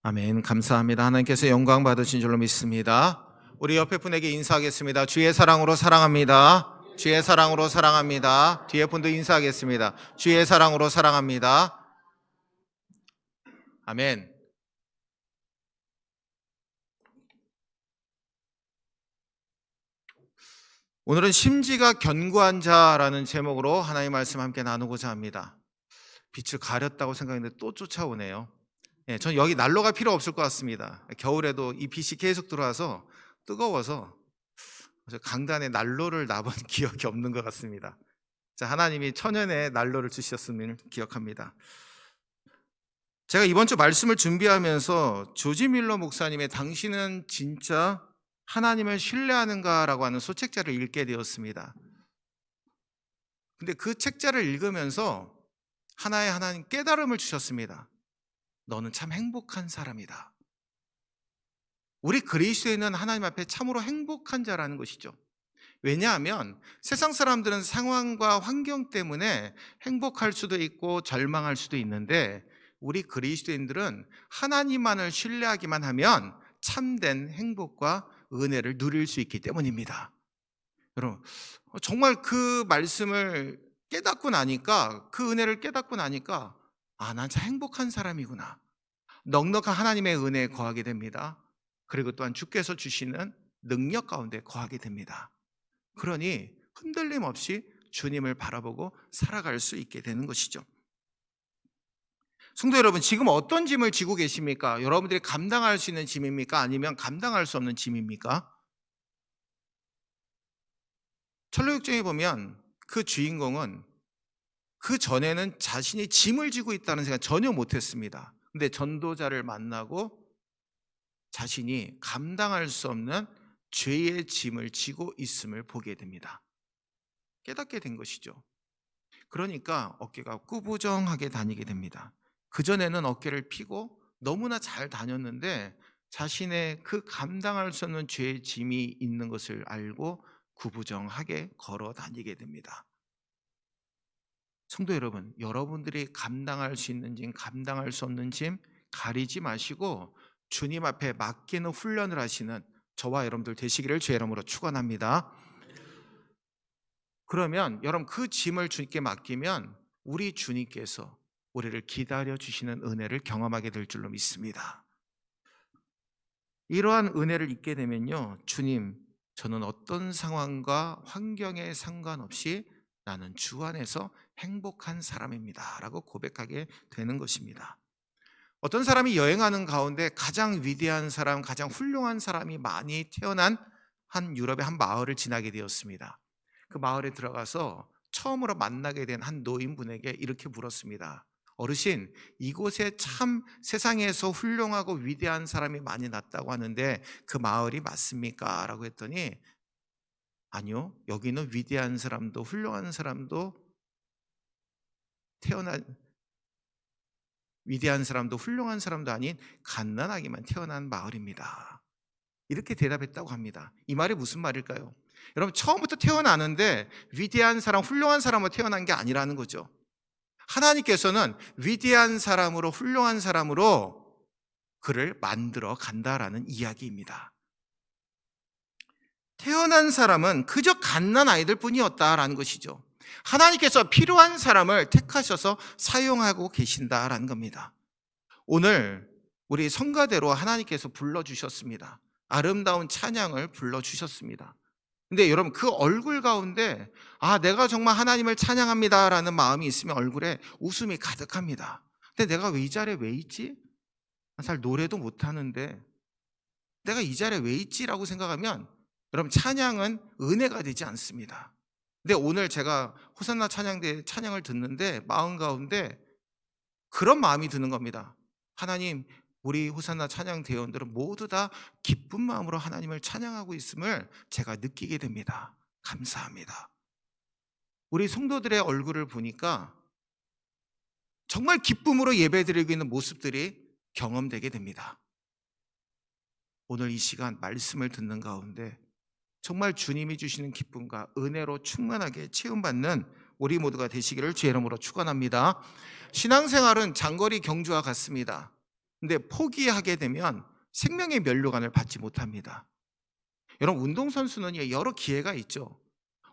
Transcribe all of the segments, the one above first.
아멘. 감사합니다. 하나님께서 영광 받으신 줄로 믿습니다. 우리 옆에 분에게 인사하겠습니다. 주의 사랑으로 사랑합니다. 주의 사랑으로 사랑합니다. 뒤에 분도 인사하겠습니다. 주의 사랑으로 사랑합니다. 아멘. 오늘은 심지가 견고한 자라는 제목으로 하나님의 말씀 함께 나누고자 합니다. 빛을 가렸다고 생각했는데 또 쫓아오네요. 전 여기 난로가 필요 없을 것 같습니다. 겨울에도 이 빛이 계속 들어와서 뜨거워서 강단에 난로를 놔본 기억이 없는 것 같습니다. 자, 하나님이 천연의 난로를 주셨음을 기억합니다. 제가 이번 주 말씀을 준비하면서 조지 밀러 목사님의 당신은 진짜 하나님을 신뢰하는가라고 하는 소책자를 읽게 되었습니다. 근데 그 책자를 읽으면서 하나님 깨달음을 주셨습니다. 너는 참 행복한 사람이다. 우리 그리스도인은 하나님 앞에 참으로 행복한 자라는 것이죠. 왜냐하면 세상 사람들은 상황과 환경 때문에 행복할 수도 있고 절망할 수도 있는데 우리 그리스도인들은 하나님만을 신뢰하기만 하면 참된 행복과 은혜를 누릴 수 있기 때문입니다. 여러분, 정말 그 말씀을 깨닫고 나니까, 그 은혜를 깨닫고 나니까 난 참 행복한 사람이구나. 넉넉한 하나님의 은혜에 거하게 됩니다. 그리고 또한 주께서 주시는 능력 가운데 거하게 됩니다. 그러니 흔들림 없이 주님을 바라보고 살아갈 수 있게 되는 것이죠. 성도 여러분, 지금 어떤 짐을 지고 계십니까? 여러분들이 감당할 수 있는 짐입니까? 아니면 감당할 수 없는 짐입니까? 철로역정에 보면 그 주인공은 그 전에는 자신이 짐을 지고 있다는 생각 전혀 못했습니다. 근데 전도자를 만나고 자신이 감당할 수 없는 죄의 짐을 지고 있음을 보게 됩니다. 깨닫게 된 것이죠. 그러니까 어깨가 꾸부정하게 다니게 됩니다. 그전에는 어깨를 펴고 너무나 잘 다녔는데 자신의 그 감당할 수 없는 죄의 짐이 있는 것을 알고 구부정하게 걸어 다니게 됩니다. 성도 여러분, 여러분들이 감당할 수 있는 짐, 감당할 수 없는 짐 가리지 마시고 주님 앞에 맡기는 훈련을 하시는 저와 여러분들 되시기를 주의 이름으로 축원합니다. 그러면 여러분 그 짐을 주님께 맡기면 우리 주님께서 우리를 기다려 주시는 은혜를 경험하게 될 줄로 믿습니다. 이러한 은혜를 잊게 되면요, 주님, 저는 어떤 상황과 환경에 상관없이 나는 주 안에서 행복한 사람입니다 라고 고백하게 되는 것입니다. 어떤 사람이 여행하는 가운데 가장 위대한 사람, 가장 훌륭한 사람이 많이 태어난 한 유럽의 한 마을을 지나게 되었습니다. 그 마을에 들어가서 처음으로 만나게 된 한 노인분에게 이렇게 물었습니다. 어르신, 이곳에 참 세상에서 훌륭하고 위대한 사람이 많이 났다고 하는데 그 마을이 맞습니까? 라고 했더니 아니요, 여기는 위대한 사람도 훌륭한 사람도 위대한 사람도 훌륭한 사람도 아닌 갓난아기만 태어난 마을입니다. 이렇게 대답했다고 합니다. 이 말이 무슨 말일까요? 여러분, 처음부터 태어나는데 위대한 사람, 훌륭한 사람으로 태어난 게 아니라는 거죠. 하나님께서는 위대한 사람으로, 훌륭한 사람으로 그를 만들어 간다라는 이야기입니다. 태어난 사람은 그저 갓난아이들 뿐이었다라는 것이죠. 하나님께서 필요한 사람을 택하셔서 사용하고 계신다라는 겁니다. 오늘 우리 성가대로 하나님께서 불러주셨습니다. 아름다운 찬양을 불러주셨습니다. 근데 여러분 그 얼굴 가운데 내가 정말 하나님을 찬양합니다라는 마음이 있으면 얼굴에 웃음이 가득합니다. 근데 내가 왜 이 자리에 왜 있지? 잘 노래도 못하는데 내가 이 자리에 왜 있지라고 생각하면 여러분 찬양은 은혜가 되지 않습니다. 근데 오늘 제가 호산나 찬양대 찬양을 듣는데 마음 가운데 그런 마음이 드는 겁니다. 하나님, 우리 호산나 찬양 대원들은 모두 다 기쁜 마음으로 하나님을 찬양하고 있음을 제가 느끼게 됩니다. 감사합니다. 우리 성도들의 얼굴을 보니까 정말 기쁨으로 예배드리고 있는 모습들이 경험되게 됩니다. 오늘 이 시간 말씀을 듣는 가운데 정말 주님이 주시는 기쁨과 은혜로 충만하게 체험받는 우리 모두가 되시기를 주의 이름으로 축원합니다. 신앙생활은 장거리 경주와 같습니다. 근데 포기하게 되면 생명의 면류관을 받지 못합니다. 여러분, 운동선수는 여러 기회가 있죠.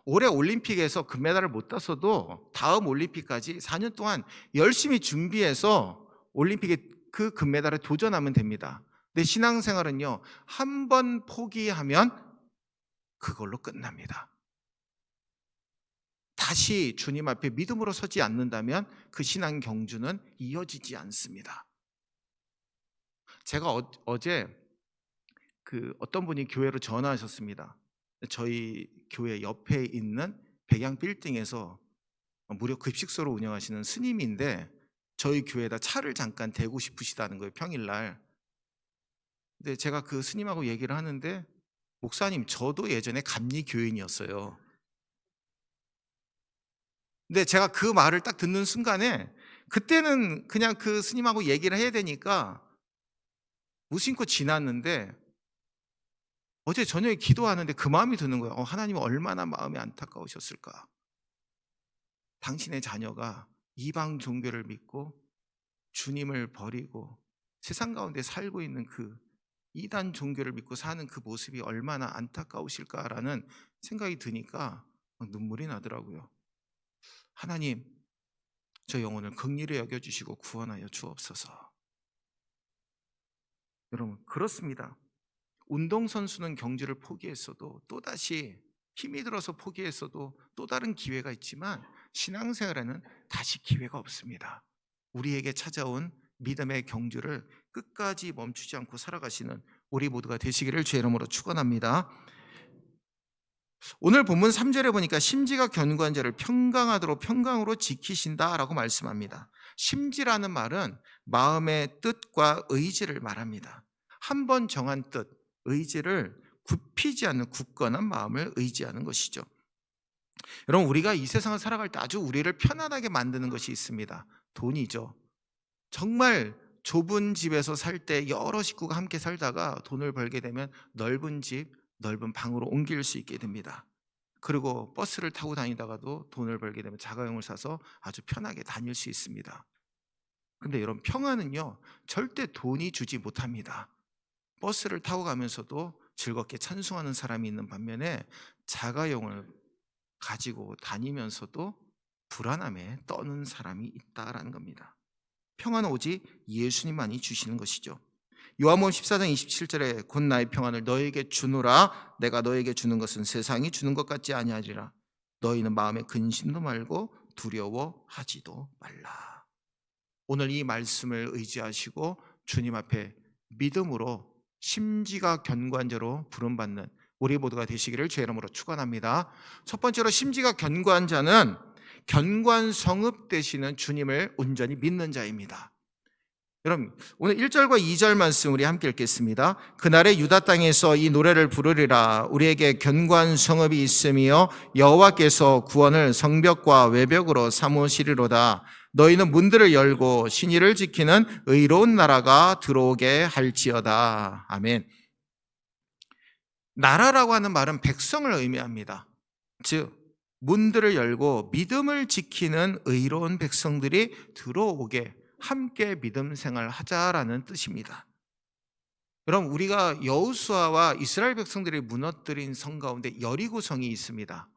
올해 올림픽에서 금메달을 못 땄어도 다음 올림픽까지 4년 동안 열심히 준비해서 올림픽에 그 금메달에 도전하면 됩니다. 근데 신앙생활은요, 한 번 포기하면 그걸로 끝납니다. 다시 주님 앞에 믿음으로 서지 않는다면 그 신앙 경주는 이어지지 않습니다. 제가 어제 어떤 분이 교회로 전화하셨습니다. 저희 교회 옆에 있는 백양 빌딩에서 무료 급식소를 운영하시는 스님인데 저희 교회에다 차를 잠깐 대고 싶으시다는 거예요, 평일날. 근데 제가 그 스님하고 얘기를 하는데, 목사님, 저도 예전에 감리 교인이었어요. 근데 제가 그 말을 딱 듣는 순간에, 그때는 그냥 그 스님하고 얘기를 해야 되니까 무심코 지났는데, 어제 저녁에 기도하는데 그 마음이 드는 거예요. 하나님은 얼마나 마음이 안타까우셨을까. 당신의 자녀가 이방 종교를 믿고 주님을 버리고 세상 가운데 살고 있는 그 이단 종교를 믿고 사는 그 모습이 얼마나 안타까우실까라는 생각이 드니까 막 눈물이 나더라고요. 하나님, 저 영혼을 긍휼히 여겨주시고 구원하여 주옵소서. 여러분, 그렇습니다. 운동선수는 경주를 포기했어도, 또다시 힘이 들어서 포기했어도 또 다른 기회가 있지만, 신앙생활에는 다시 기회가 없습니다. 우리에게 찾아온 믿음의 경주를 끝까지 멈추지 않고 살아가시는 우리 모두가 되시기를 주의 이름으로 축원합니다. 오늘 본문 3절에 보니까 심지가 견고한 자를 평강하도록 평강으로 지키신다라고 말씀합니다. 심지라는 말은 마음의 뜻과 의지를 말합니다. 한 번 정한 뜻, 의지를 굽히지 않는 굳건한 마음을 의지하는 것이죠. 여러분, 우리가 이 세상을 살아갈 때 아주 우리를 편안하게 만드는 것이 있습니다. 돈이죠. 정말 좁은 집에서 살 때 여러 식구가 함께 살다가 돈을 벌게 되면 넓은 집, 넓은 방으로 옮길 수 있게 됩니다. 그리고 버스를 타고 다니다가도 돈을 벌게 되면 자가용을 사서 아주 편하게 다닐 수 있습니다. 근데 여러분, 평안은요, 절대 돈이 주지 못합니다. 버스를 타고 가면서도 즐겁게 찬송하는 사람이 있는 반면에 자가용을 가지고 다니면서도 불안함에 떠는 사람이 있다라는 겁니다. 평안은 오직 예수님만이 주시는 것이죠. 요한복음 14장 27절에 곧 나의 평안을 너에게 주노라. 내가 너에게 주는 것은 세상이 주는 것 같지 아니하리라. 너희는 마음에 근심도 말고 두려워하지도 말라. 오늘 이 말씀을 의지하시고 주님 앞에 믿음으로 심지가 견고한 자로 부름받는 우리 모두가 되시기를 주의 이름으로 축원합니다. 첫 번째로, 심지가 견고한 자는 견고한 성읍 되시는 주님을 온전히 믿는 자입니다. 여러분, 오늘 1절과 2절 말씀 우리 함께 읽겠습니다. 그날에 유다 땅에서 이 노래를 부르리라. 우리에게 견고한 성읍이 있으며 여호와께서 구원을 성벽과 외벽으로 삼으시리로다. 너희는 문들을 열고 신의를 지키는 의로운 나라가 들어오게 할지어다. 아멘. 나라라고 하는 말은 백성을 의미합니다. 즉, 문들을 열고 믿음을 지키는 의로운 백성들이 들어오게, 함께 믿음 생활 하자라는 뜻입니다. 여러분, 우리가 여호수아와 이스라엘 백성들이 무너뜨린 성 가운데 여리고성이 있습니다.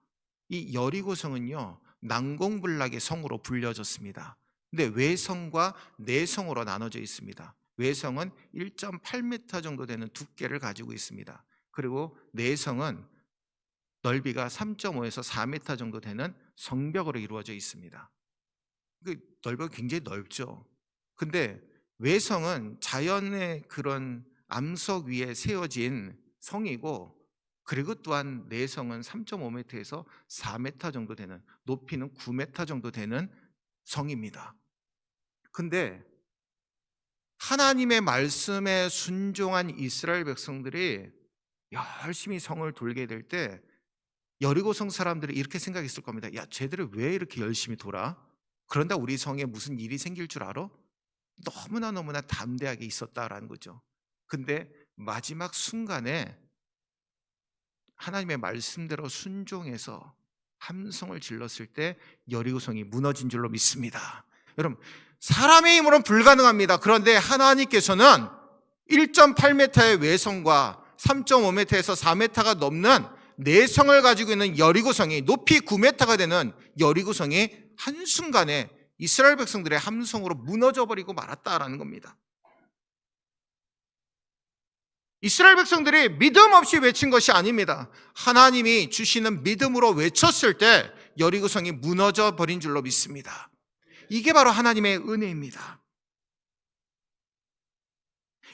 이 여리고성은요, 난공불락의 성으로 불려졌습니다. 근데 외성과 내성으로 나눠져 있습니다. 외성은 1.8m 정도 되는 두께를 가지고 있습니다. 그리고 내성은 넓이가 3.5에서 4m 정도 되는 성벽으로 이루어져 있습니다. 넓이가 굉장히 넓죠. 근데 외성은 자연의 그런 암석 위에 세워진 성이고, 그리고 또한 내성은 3.5m에서 4m 정도 되는, 높이는 9m 정도 되는 성입니다. 근데 하나님의 말씀에 순종한 이스라엘 백성들이 열심히 성을 돌게 될 때 여리고성 사람들이 이렇게 생각했을 겁니다. 야, 쟤들이 왜 이렇게 열심히 돌아? 그런다 우리 성에 무슨 일이 생길 줄 알아? 너무나 담대하게 있었다라는 거죠. 근데 마지막 순간에 하나님의 말씀대로 순종해서 함성을 질렀을 때 여리고성이 무너진 줄로 믿습니다. 여러분, 사람의 힘으로는 불가능합니다. 그런데 하나님께서는 1.8m의 외성과 3.5m에서 4m가 넘는 내성을 가지고 있는 여리고성이, 높이 9m가 되는 여리고성이 한순간에 이스라엘 백성들의 함성으로 무너져 버리고 말았다라는 겁니다. 이스라엘 백성들이 믿음 없이 외친 것이 아닙니다. 하나님이 주시는 믿음으로 외쳤을 때 여리고성이 무너져 버린 줄로 믿습니다. 이게 바로 하나님의 은혜입니다.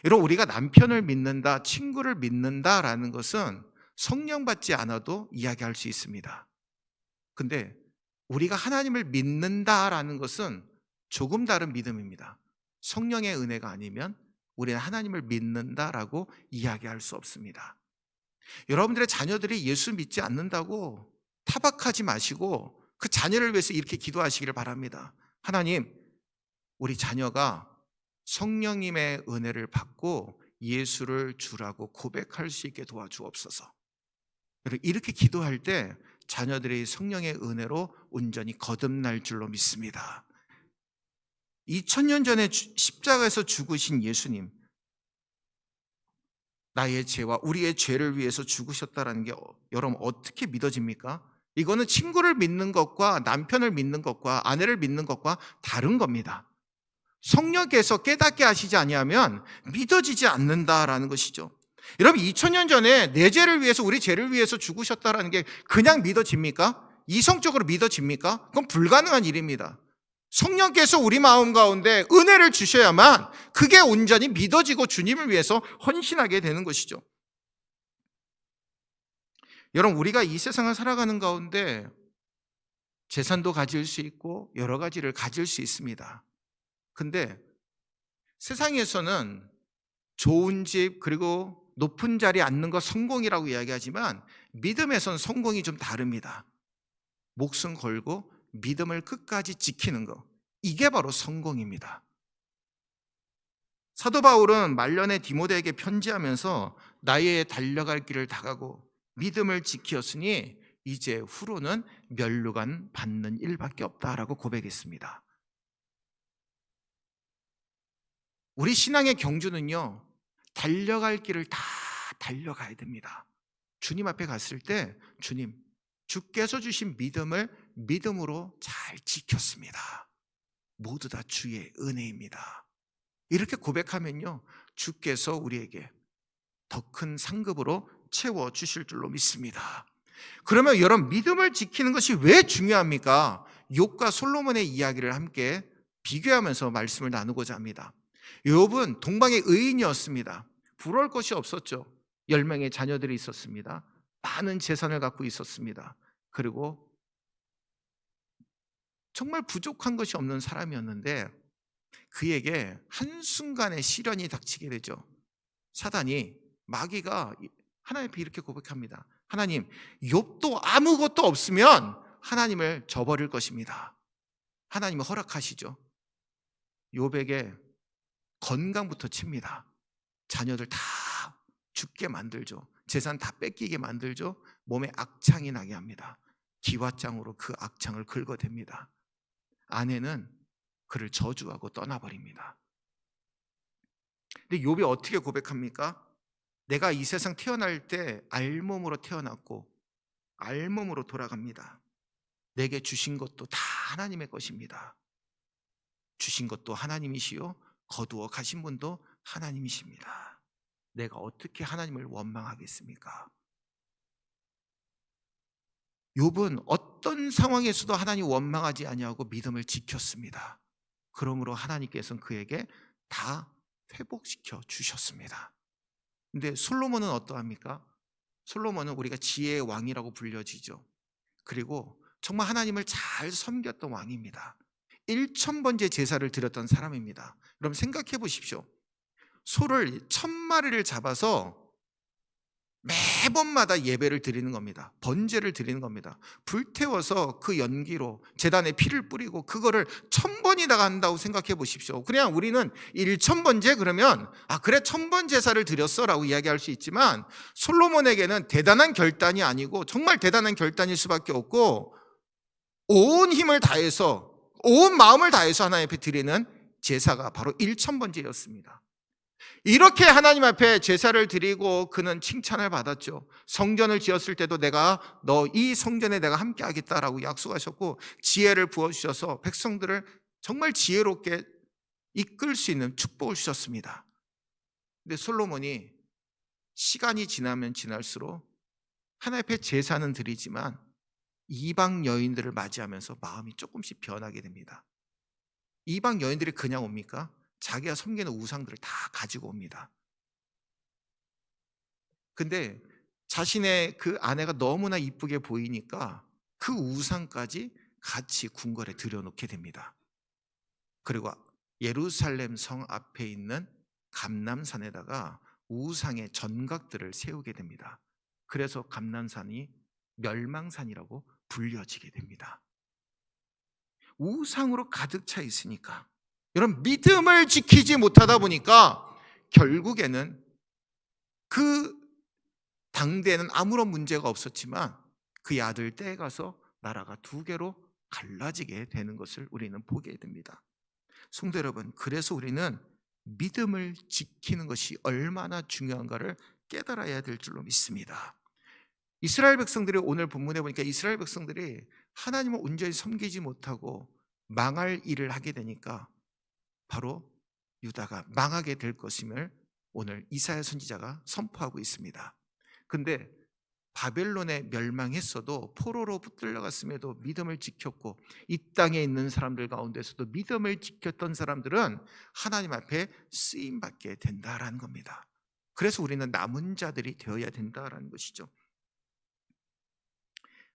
여러분, 우리가 남편을 믿는다, 친구를 믿는다라는 것은 성령 받지 않아도 이야기할 수 있습니다. 근데 우리가 하나님을 믿는다라는 것은 조금 다른 믿음입니다. 성령의 은혜가 아니면 우리는 하나님을 믿는다라고 이야기할 수 없습니다. 여러분들의 자녀들이 예수 믿지 않는다고 타박하지 마시고 그 자녀를 위해서 이렇게 기도하시기를 바랍니다. 하나님, 우리 자녀가 성령님의 은혜를 받고 예수를 주라고 고백할 수 있게 도와주옵소서. 이렇게 기도할 때 자녀들이 성령의 은혜로 온전히 거듭날 줄로 믿습니다. 2000년 전에 십자가에서 죽으신 예수님, 나의 죄와 우리의 죄를 위해서 죽으셨다는 게 여러분 어떻게 믿어집니까? 이거는 친구를 믿는 것과 남편을 믿는 것과 아내를 믿는 것과 다른 겁니다. 성령께서 깨닫게 하시지 아니하면 믿어지지 않는다라는 것이죠. 여러분, 2000년 전에 내 죄를 위해서, 우리 죄를 위해서 죽으셨다라는 게 그냥 믿어집니까? 이성적으로 믿어집니까? 그건 불가능한 일입니다. 성령께서 우리 마음 가운데 은혜를 주셔야만 그게 온전히 믿어지고 주님을 위해서 헌신하게 되는 것이죠. 여러분, 우리가 이 세상을 살아가는 가운데 재산도 가질 수 있고 여러 가지를 가질 수 있습니다. 근데 세상에서는 좋은 집 그리고 높은 자리에 앉는 거 성공이라고 이야기하지만 믿음에서는 성공이 좀 다릅니다. 목숨 걸고 믿음을 끝까지 지키는 거, 이게 바로 성공입니다. 사도 바울은 말년에 디모데에게 편지하면서 나의 달려갈 길을 다가고 믿음을 지켰으니 이제 후로는 멸류관 받는 일밖에 없다라고 고백했습니다. 우리 신앙의 경주는요, 달려갈 길을 다 달려가야 됩니다. 주님 앞에 갔을 때 주님, 주께서 주신 믿음을 믿음으로 잘 지켰습니다. 모두 다 주의 은혜입니다. 이렇게 고백하면요, 주께서 우리에게 더 큰 상급으로 채워주실 줄로 믿습니다. 그러면 여러분, 믿음을 지키는 것이 왜 중요합니까? 욥과 솔로몬의 이야기를 함께 비교하면서 말씀을 나누고자 합니다. 욥은 동방의 의인이었습니다. 부러울 것이 없었죠. 10명의 자녀들이 있었습니다. 많은 재산을 갖고 있었습니다. 그리고 정말 부족한 것이 없는 사람이었는데 그에게 한순간에 시련이 닥치게 되죠. 사단이, 마귀가 하나님 앞에 이렇게 고백합니다. 하나님, 욥도 아무것도 없으면 하나님을 저버릴 것입니다. 하나님은 허락하시죠. 욥에게 건강부터 칩니다. 자녀들 다 죽게 만들죠. 재산 다 뺏기게 만들죠. 몸에 악창이 나게 합니다. 기와장으로 그 악창을 긁어댑니다. 아내는 그를 저주하고 떠나버립니다. 근데 욥이 어떻게 고백합니까? 내가 이 세상 태어날 때 알몸으로 태어났고 알몸으로 돌아갑니다. 내게 주신 것도 다 하나님의 것입니다. 주신 것도 하나님이시요 거두어 가신 분도 하나님이십니다. 내가 어떻게 하나님을 원망하겠습니까? 욥은 어떤 상황에서도 하나님 원망하지 아니하고 믿음을 지켰습니다. 그러므로 하나님께서는 그에게 다 회복시켜 주셨습니다. 근데 솔로몬은 어떠합니까? 솔로몬은 우리가 지혜의 왕이라고 불려지죠. 그리고 정말 하나님을 잘 섬겼던 왕입니다. 1000번째 제사를 드렸던 사람입니다. 여러분 생각해 보십시오. 소를 1000마리를 잡아서 매번마다 예배를 드리는 겁니다. 번제를 드리는 겁니다. 불태워서 그 연기로 제단에 피를 뿌리고 그거를 1000번이나 한다고 생각해 보십시오. 그냥 우리는 1000번제 그러면 그래 1000번 제사를 드렸어 라고 이야기할 수 있지만 솔로몬에게는 대단한 결단이 아니고 정말 대단한 결단일 수밖에 없고 온 힘을 다해서 온 마음을 다해서 하나님 앞에 드리는 제사가 바로 1,000번째였습니다. 이렇게 하나님 앞에 제사를 드리고 그는 칭찬을 받았죠. 성전을 지었을 때도 내가 너 이 성전에 내가 함께 하겠다라고 약속하셨고 지혜를 부어주셔서 백성들을 정말 지혜롭게 이끌 수 있는 축복을 주셨습니다. 근데 솔로몬이 시간이 지나면 지날수록 하나님 앞에 제사는 드리지만 이방 여인들을 맞이하면서 마음이 조금씩 변하게 됩니다. 이방 여인들이 그냥 옵니까? 자기가 섬기는 우상들을 다 가지고 옵니다. 근데 자신의 그 아내가 너무나 이쁘게 보이니까 그 우상까지 같이 궁궐에 들여놓게 됩니다. 그리고 예루살렘 성 앞에 있는 감람산에다가 우상의 전각들을 세우게 됩니다. 그래서 감람산이 멸망산이라고 불려지게 됩니다. 우상으로 가득 차 있으니까, 이런 믿음을 지키지 못하다 보니까 결국에는 그 당대에는 아무런 문제가 없었지만 그의 아들 때에 가서 나라가 두 개로 갈라지게 되는 것을 우리는 보게 됩니다. 성도 여러분, 그래서 우리는 믿음을 지키는 것이 얼마나 중요한가를 깨달아야 될 줄로 믿습니다. 이스라엘 백성들이 오늘 본문에 보니까 이스라엘 백성들이 하나님을 온전히 섬기지 못하고 망할 일을 하게 되니까 바로 유다가 망하게 될 것임을 오늘 이사야 선지자가 선포하고 있습니다. 근데 바벨론에 멸망했어도 포로로 붙들려갔음에도 믿음을 지켰고 이 땅에 있는 사람들 가운데서도 믿음을 지켰던 사람들은 하나님 앞에 쓰임받게 된다라는 겁니다. 그래서 우리는 남은 자들이 되어야 된다라는 것이죠.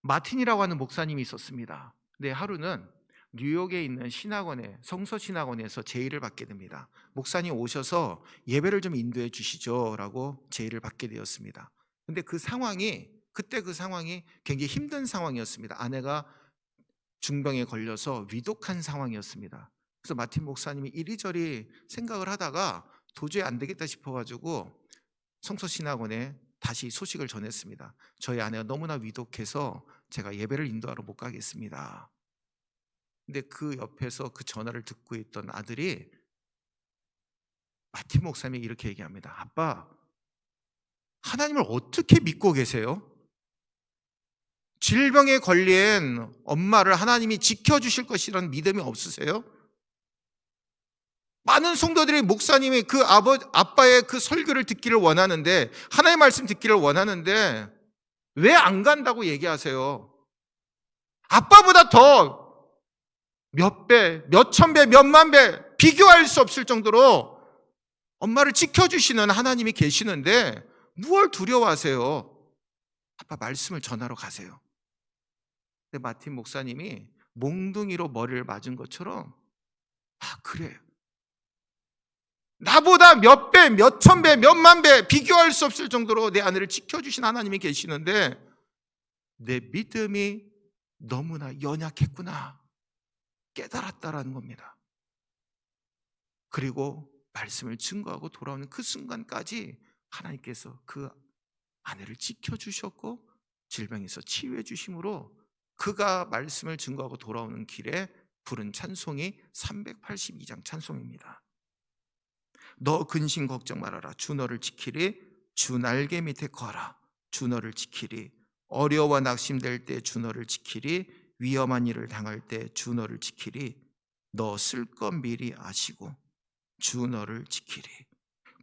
마틴이라고 하는 목사님이 있었습니다. 근데 하루는 뉴욕에 있는 신학원에, 성서 신학원에서 제의를 받게 됩니다. 목사님 오셔서 예배를 좀 인도해 주시죠 라고 제의를 받게 되었습니다. 근데 그때 그 상황이 굉장히 힘든 상황이었습니다. 아내가 중병에 걸려서 위독한 상황이었습니다. 그래서 마틴 목사님이 이리저리 생각을 하다가 도저히 안 되겠다 싶어가지고 성서신학원에 다시 소식을 전했습니다. 저희 아내가 너무나 위독해서 제가 예배를 인도하러 못 가겠습니다. 근데 그 옆에서 그 전화를 듣고 있던 아들이 마틴 목사님이 이렇게 얘기합니다. 아빠, 하나님을 어떻게 믿고 계세요? 질병에 걸린 엄마를 하나님이 지켜주실 것이라는 믿음이 없으세요? 많은 성도들이 목사님이 그 아빠의 그 설교를 듣기를 원하는데, 하나님의 말씀 듣기를 원하는데 왜 안 간다고 얘기하세요? 아빠보다 더 몇 배, 몇 천 배, 몇만 배 비교할 수 없을 정도로 엄마를 지켜주시는 하나님이 계시는데 무엇을 두려워하세요? 아빠 말씀을 전하러 가세요. 근데 마틴 목사님이 몽둥이로 머리를 맞은 것처럼 그래, 나보다 몇 배, 몇 천 배, 몇만 배 비교할 수 없을 정도로 내 아내를 지켜주신 하나님이 계시는데 내 믿음이 너무나 연약했구나 깨달았다라는 겁니다. 그리고 말씀을 증거하고 돌아오는 그 순간까지 하나님께서 그 아내를 지켜주셨고 질병에서 치유해 주심으로 그가 말씀을 증거하고 돌아오는 길에 부른 찬송이 382장 찬송입니다. 너 근심 걱정 말아라. 주 너를 지키리. 주 날개 밑에 거하라. 주 너를 지키리. 어려워 낙심될 때 주 너를 지키리. 위험한 일을 당할 때 주 너를 지키리. 너 쓸 것 미리 아시고 주 너를 지키리.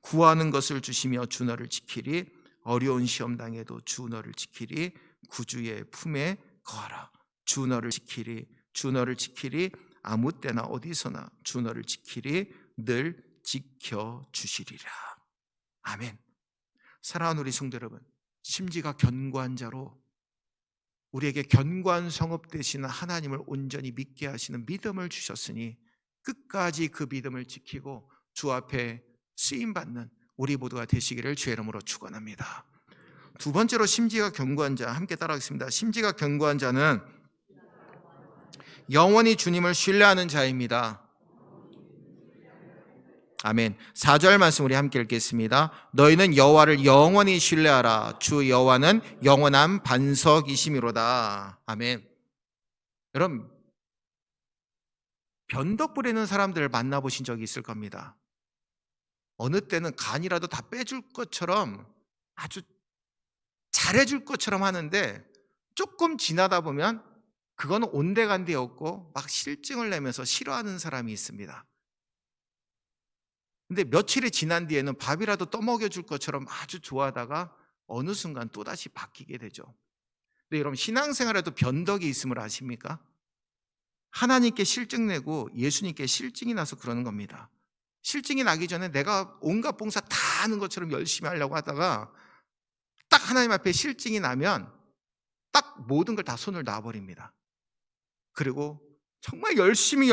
구하는 것을 주시며 주 너를 지키리. 어려운 시험 당해도 주 너를 지키리. 구주의 품에 거하라. 주 너를 지키리. 주 너를 지키리. 아무 때나 어디서나 주 너를 지키리. 늘 지켜주시리라. 아멘. 사랑하는 우리 성도 여러분, 심지가 견고한 자로 우리에게 견고한 성읍 되시는 하나님을 온전히 믿게 하시는 믿음을 주셨으니 끝까지 그 믿음을 지키고 주 앞에 쓰임받는 우리 모두가 되시기를 주의 이름으로 축원합니다. 두 번째로 심지가 견고한 자, 함께 따라하겠습니다. 심지가 견고한 자는 영원히 주님을 신뢰하는 자입니다. 아멘. 4절 말씀 우리 함께 읽겠습니다. 너희는 여호와를 영원히 신뢰하라. 주 여호와는 영원한 반석이심이로다. 아멘. 여러분, 변덕 부리는 사람들을 만나보신 적이 있을 겁니다. 어느 때는 간이라도 다 빼줄 것처럼 아주 잘해줄 것처럼 하는데 조금 지나다 보면 그거는 온데간데 없고 막 실증을 내면서 싫어하는 사람이 있습니다. 근데 며칠이 지난 뒤에는 밥이라도 떠먹여줄 것처럼 아주 좋아하다가 어느 순간 또다시 바뀌게 되죠. 근데 여러분, 신앙생활에도 변덕이 있음을 아십니까? 하나님께 실증내고 예수님께 실증이 나서 그러는 겁니다. 실증이 나기 전에 내가 온갖 봉사 다 하는 것처럼 열심히 하려고 하다가 딱 하나님 앞에 실증이 나면 딱 모든 걸 다 손을 놔버립니다. 그리고 정말 열심히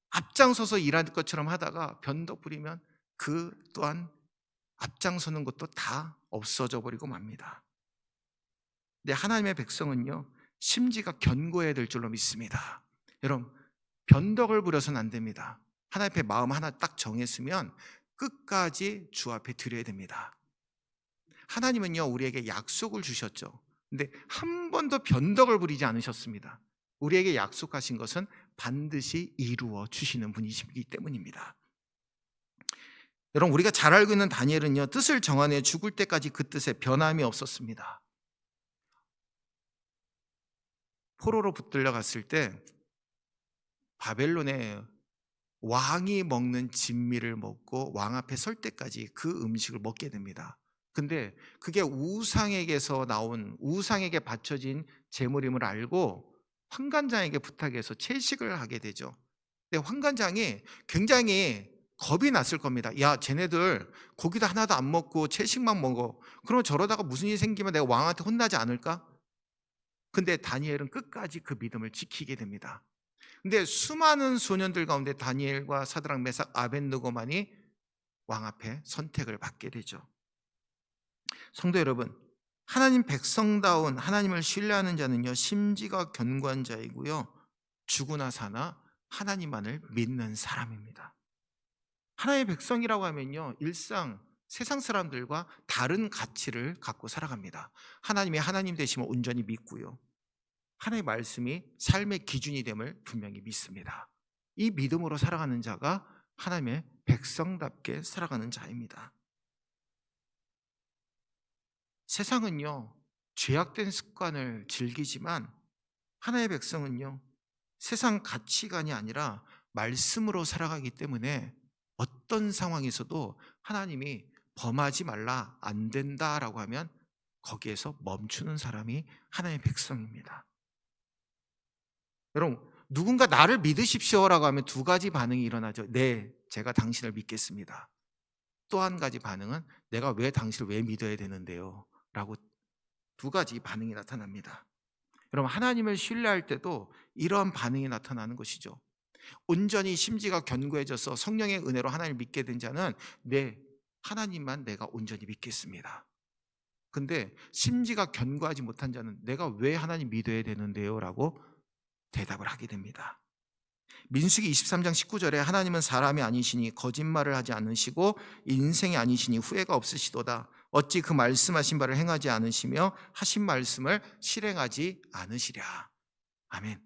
앞장서서 일할 것처럼 하다가 변덕 부리면 그 또한 앞장서는 것도 다 없어져 버리고 맙니다. 근데 하나님의 백성은요, 심지가 견고해야 될 줄로 믿습니다. 여러분, 변덕을 부려서는 안 됩니다. 하나님 앞에 마음 하나 딱 정했으면 끝까지 주 앞에 드려야 됩니다. 하나님은요, 우리에게 약속을 주셨죠. 근데 한 번도 변덕을 부리지 않으셨습니다. 우리에게 약속하신 것은 반드시 이루어 주시는 분이시기 때문입니다. 여러분, 우리가 잘 알고 있는 다니엘은요, 뜻을 정하여 죽을 때까지 그 뜻에 변함이 없었습니다. 포로로 붙들려 갔을 때 바벨론의 왕이 먹는 진미를 먹고 왕 앞에 설 때까지 그 음식을 먹게 됩니다. 근데 그게 우상에게서 나온, 우상에게 바쳐진 제물임을 알고 환관장에게 부탁해서 채식을 하게 되죠. 근데 환관장이 굉장히 겁이 났을 겁니다. 야, 쟤네들 고기도 하나도 안 먹고 채식만 먹어. 그러면 저러다가 무슨 일이 생기면 내가 왕한테 혼나지 않을까? 근데 다니엘은 끝까지 그 믿음을 지키게 됩니다. 근데 수많은 소년들 가운데 다니엘과 사드락, 메삭, 아벳느고만이 왕 앞에 선택을 받게 되죠. 성도 여러분, 하나님 백성다운 하나님을 신뢰하는 자는요, 심지가 견고한 자이고요, 죽으나 사나 하나님만을 믿는 사람입니다. 하나님의 백성이라고 하면요, 일상 세상 사람들과 다른 가치를 갖고 살아갑니다. 하나님이 하나님 되심을 온전히 믿고요, 하나님의 말씀이 삶의 기준이 됨을 분명히 믿습니다. 이 믿음으로 살아가는 자가 하나님의 백성답게 살아가는 자입니다. 세상은요, 죄악된 습관을 즐기지만 하나님의 백성은요, 세상 가치관이 아니라 말씀으로 살아가기 때문에 어떤 상황에서도 하나님이 범하지 말라, 안 된다라고 하면 거기에서 멈추는 사람이 하나님의 백성입니다. 여러분, 누군가 나를 믿으십시오라고 하면 두 가지 반응이 일어나죠. 네, 제가 당신을 믿겠습니다. 또 한 가지 반응은 내가 왜 당신을 왜 믿어야 되는데요? 라고 두 가지 반응이 나타납니다. 여러분, 하나님을 신뢰할 때도 이러한 반응이 나타나는 것이죠. 온전히 심지가 견고해져서 성령의 은혜로 하나님을 믿게 된 자는 네, 하나님만 내가 온전히 믿겠습니다. 근데 심지가 견고하지 못한 자는 내가 왜 하나님 믿어야 되는데요? 라고 대답을 하게 됩니다. 민수기 23장 19절에 하나님은 사람이 아니시니 거짓말을 하지 않으시고 인생이 아니시니 후회가 없으시도다. 어찌 그 말씀하신 바를 행하지 않으시며 하신 말씀을 실행하지 않으시랴. 아멘.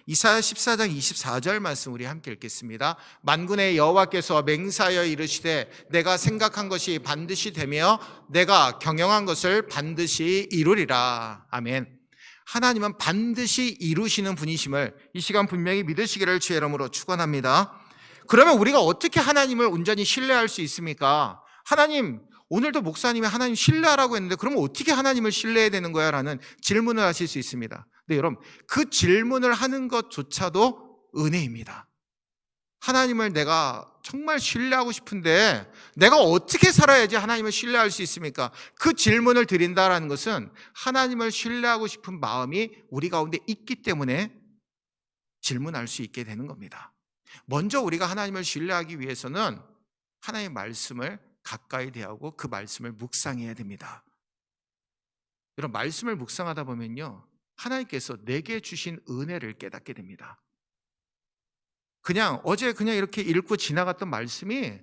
이사야 14장 24절 말씀 우리 함께 읽겠습니다. 만군의 여호와께서 맹세하여 이르시되 내가 생각한 것이 반드시 되며 내가 경영한 것을 반드시 이루리라. 아멘. 하나님은 반드시 이루시는 분이심을 이 시간 분명히 믿으시기를 주의 이름으로 축원합니다. 그러면 우리가 어떻게 하나님을 온전히 신뢰할 수 있습니까? 하나님, 오늘도 목사님이 하나님 신뢰하라고 했는데 그러면 어떻게 하나님을 신뢰해야 되는 거야? 라는 질문을 하실 수 있습니다. 네, 여러분, 그 질문을 하는 것조차도 은혜입니다. 하나님을 내가 정말 신뢰하고 싶은데 내가 어떻게 살아야지 하나님을 신뢰할 수 있습니까? 그 질문을 드린다라는 것은 하나님을 신뢰하고 싶은 마음이 우리 가운데 있기 때문에 질문할 수 있게 되는 겁니다. 먼저 우리가 하나님을 신뢰하기 위해서는 하나님의 말씀을 가까이 대하고 그 말씀을 묵상해야 됩니다. 이런 말씀을 묵상하다 보면요, 하나님께서 내게 주신 은혜를 깨닫게 됩니다. 어제 이렇게 읽고 지나갔던 말씀이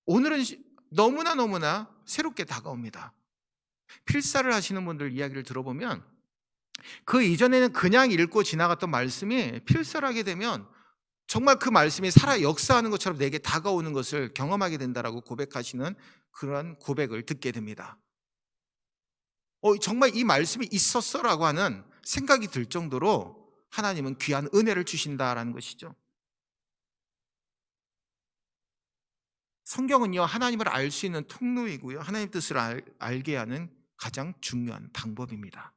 오늘은 너무나 새롭게 다가옵니다. 필사를 하시는 분들 이야기를 들어보면 그 이전에는 그냥 읽고 지나갔던 말씀이 필설하게 되면 정말 그 말씀이 살아 역사하는 것처럼 내게 다가오는 것을 경험하게 된다라고 고백하시는 그런 고백을 듣게 됩니다. 정말 이 말씀이 있었어라고 하는 생각이 들 정도로 하나님은 귀한 은혜를 주신다라는 것이죠. 성경은요, 하나님을 알 수 있는 통로이고요, 하나님 뜻을 알게 하는 가장 중요한 방법입니다.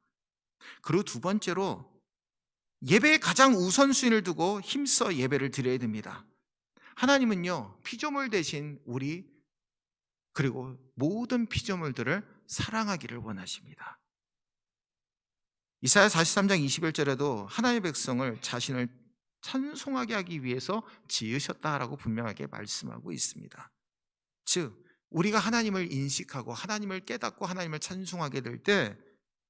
그리고 두 번째로 예배에 가장 우선순위를 두고 힘써 예배를 드려야 됩니다. 하나님은요, 피조물 대신 우리 그리고 모든 피조물들을 사랑하기를 원하십니다. 이사야 43장 21절에도 하나님의 백성을 자신을 찬송하게 하기 위해서 지으셨다라고 분명하게 말씀하고 있습니다. 즉 우리가 하나님을 인식하고 하나님을 깨닫고 하나님을 찬송하게 될 때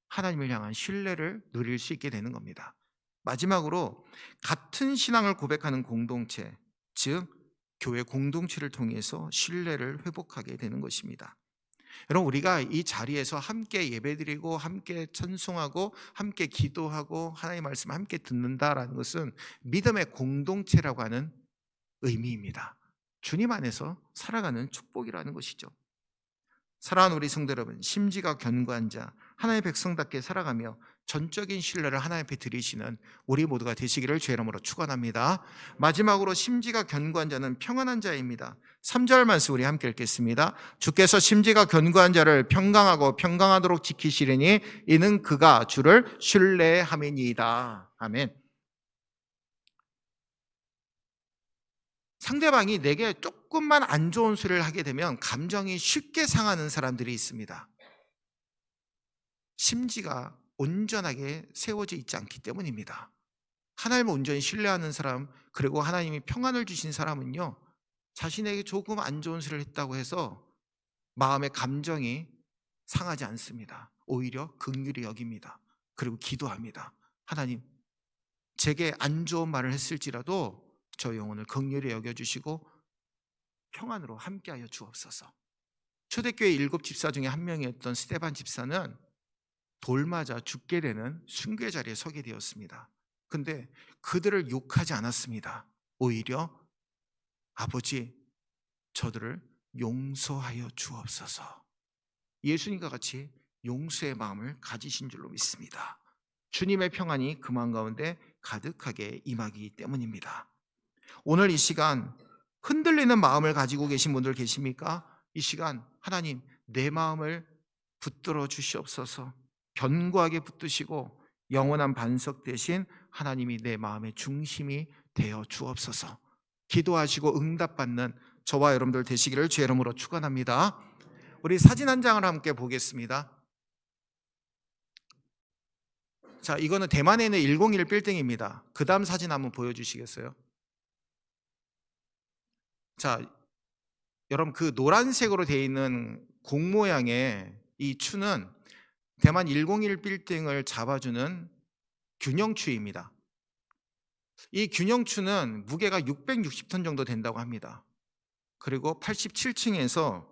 하나님을 향한 신뢰를 누릴 수 있게 되는 겁니다. 마지막으로 같은 신앙을 고백하는 공동체, 즉 교회 공동체를 통해서 신뢰를 회복하게 되는 것입니다. 여러분, 우리가 이 자리에서 함께 예배드리고 함께 찬송하고 함께 기도하고 하나님의 말씀을 함께 듣는다라는 것은 믿음의 공동체라고 하는 의미입니다. 주님 안에서 살아가는 축복이라는 것이죠. 사랑하는 우리 성도 여러분, 심지가 견고한 자, 하나님의 백성답게 살아가며 전적인 신뢰를 하나님 앞에 드리시는 우리 모두가 되시기를 주의 이름으로 축원합니다. 마지막으로 심지가 견고한 자는 평안한 자입니다. 3절 말씀 우리 함께 읽겠습니다. 주께서 심지가 견고한 자를 평강하고 평강하도록 지키시리니 이는 그가 주를 신뢰함이니이다. 아멘. 상대방이 내게 조금만 안 좋은 소리를 하게 되면 감정이 쉽게 상하는 사람들이 있습니다. 심지가 온전하게 세워져 있지 않기 때문입니다. 하나님을 온전히 신뢰하는 사람, 그리고 하나님이 평안을 주신 사람은요, 자신에게 조금 안 좋은 소리를 했다고 해서 마음의 감정이 상하지 않습니다. 오히려 긍휼히 여깁니다. 그리고 기도합니다. 하나님, 제게 안 좋은 말을 했을지라도 저 영혼을 긍휼히 여겨주시고 평안으로 함께하여 주옵소서. 초대교회 7 집사 중에 한 명이었던 스데반 집사는 돌 맞아 죽게 되는 순교의 자리에 서게 되었습니다. 근데 그들을 욕하지 않았습니다. 오히려 아버지, 저들을 용서하여 주옵소서. 예수님과 같이 용서의 마음을 가지신 줄로 믿습니다. 주님의 평안이 그 마음 가운데 가득하게 임하기 때문입니다. 오늘 이 시간 흔들리는 마음을 가지고 계신 분들 계십니까? 이 시간 하나님, 내 마음을 붙들어 주시옵소서. 견고하게 붙드시고 영원한 반석 대신 하나님이 내 마음의 중심이 되어 주옵소서. 기도하시고 응답받는 저와 여러분들 되시기를 주의 이름으로 축원합니다. 우리 사진 한 장을 함께 보겠습니다. 자, 이거는 대만에 있는 101 빌딩입니다. 그 다음 사진 한번 보여주시겠어요? 자, 여러분, 그 노란색으로 되어 있는 공 모양의 이 추는 대만 101 빌딩을 잡아주는 균형추입니다. 이 균형추는 무게가 660톤 정도 된다고 합니다. 그리고 87층에서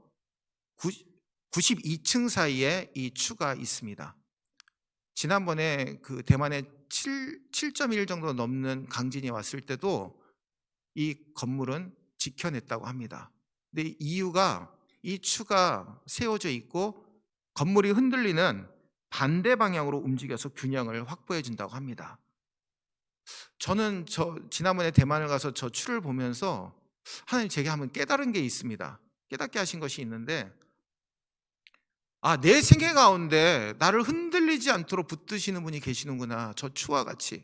92층 사이에 이 추가 있습니다. 지난번에 그 대만에 7.1 정도 넘는 강진이 왔을 때도 이 건물은 지켜냈다고 합니다. 근데 이유가 이 추가 세워져 있고 건물이 흔들리는 반대 방향으로 움직여서 균형을 확보해 준다고 합니다. 저는 지난번에 대만을 가서 저 추를 보면서 하나님, 제게 한번 깨달은 게 있습니다. 깨닫게 하신 것이 있는데, 내 생애 가운데 나를 흔들리지 않도록 붙드시는 분이 계시는구나. 저 추와 같이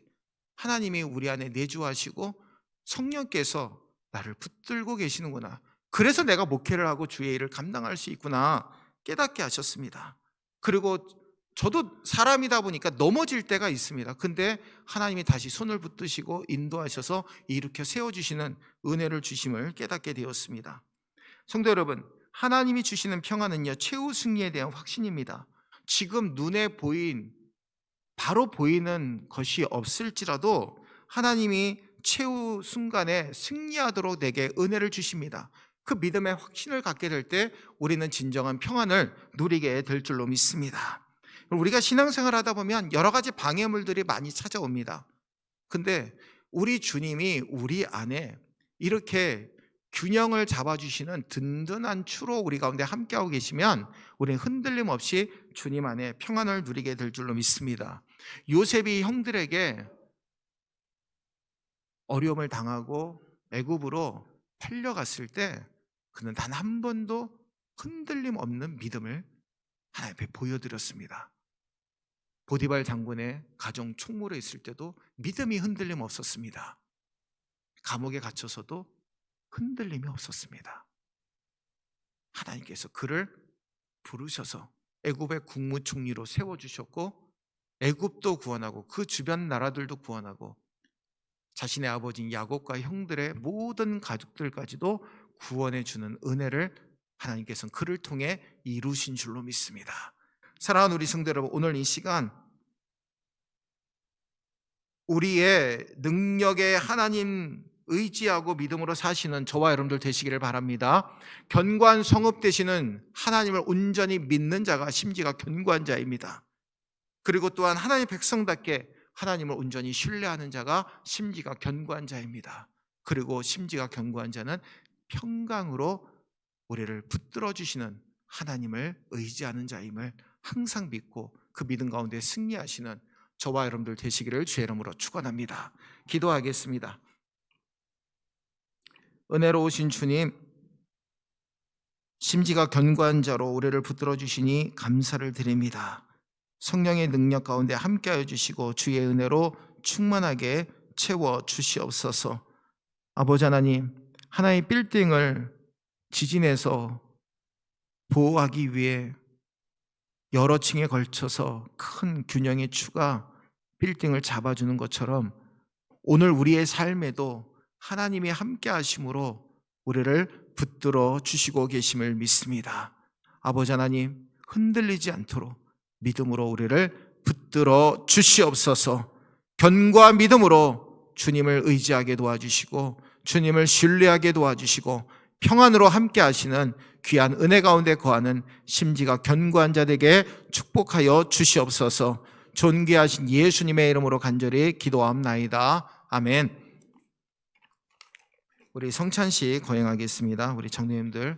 하나님이 우리 안에 내주하시고 성령께서 나를 붙들고 계시는구나. 그래서 내가 목회를 하고 주의 일을 감당할 수 있구나 깨닫게 하셨습니다. 그리고 저도 사람이다 보니까 넘어질 때가 있습니다. 근데 하나님이 다시 손을 붙드시고 인도하셔서 일으켜 세워주시는 은혜를 주심을 깨닫게 되었습니다. 성도 여러분, 하나님이 주시는 평안은요, 최후 승리에 대한 확신입니다. 지금 눈에 바로 보이는 것이 없을지라도 하나님이 최후 순간에 승리하도록 내게 은혜를 주십니다. 그 믿음의 확신을 갖게 될 때 우리는 진정한 평안을 누리게 될 줄로 믿습니다. 우리가 신앙생활 하다 보면 여러 가지 방해물들이 많이 찾아옵니다. 근데 우리 주님이 우리 안에 이렇게 균형을 잡아주시는 든든한 추로 우리 가운데 함께하고 계시면 우리는 흔들림 없이 주님 안에 평안을 누리게 될 줄로 믿습니다. 요셉이 형들에게 어려움을 당하고 애굽으로 팔려갔을 때 그는 단 한 번도 흔들림 없는 믿음을 하나님 앞에 보여드렸습니다. 보디발 장군의 가정 총무로 있을 때도 믿음이 흔들림 없었습니다. 감옥에 갇혀서도 흔들림이 없었습니다. 하나님께서 그를 부르셔서 애굽의 국무총리로 세워주셨고 애굽도 구원하고 그 주변 나라들도 구원하고 자신의 아버지인 야곱과 형들의 모든 가족들까지도 구원해 주는 은혜를 하나님께서는 그를 통해 이루신 줄로 믿습니다. 사랑하는 우리 성도 여러분, 오늘 이 시간 우리의 능력에 하나님 의지하고 믿음으로 사시는 저와 여러분들 되시기를 바랍니다. 견고한 성읍 되시는 하나님을 온전히 믿는 자가 심지가 견고한 자입니다. 그리고 또한 하나님의 백성답게 하나님을 온전히 신뢰하는 자가 심지가 견고한 자입니다. 그리고 심지가 견고한 자는 평강으로 우리를 붙들어 주시는 하나님을 의지하는 자임을 항상 믿고 그 믿음 가운데 승리하시는 저와 여러분들 되시기를 주의 이름으로 축원합니다. 기도하겠습니다. 은혜로우신 주님, 심지가 견고한 자로 우리를 붙들어 주시니 감사를 드립니다. 성령의 능력 가운데 함께하여 주시고 주의 은혜로 충만하게 채워 주시옵소서. 아버지 하나님, 하나의 빌딩을 지진에서 보호하기 위해 여러 층에 걸쳐서 큰 균형의 추가 빌딩을 잡아주는 것처럼 오늘 우리의 삶에도 하나님이 함께 하심으로 우리를 붙들어 주시고 계심을 믿습니다. 아버지 하나님, 흔들리지 않도록 믿음으로 우리를 붙들어 주시옵소서. 견고한 믿음으로 주님을 의지하게 도와주시고 주님을 신뢰하게 도와주시고 평안으로 함께 하시는 귀한 은혜 가운데 거하는 심지가 견고한 자들에게 축복하여 주시옵소서. 존귀하신 예수님의 이름으로 간절히 기도함나이다. 아멘. 우리 성찬식 거행하겠습니다. 우리 장로님들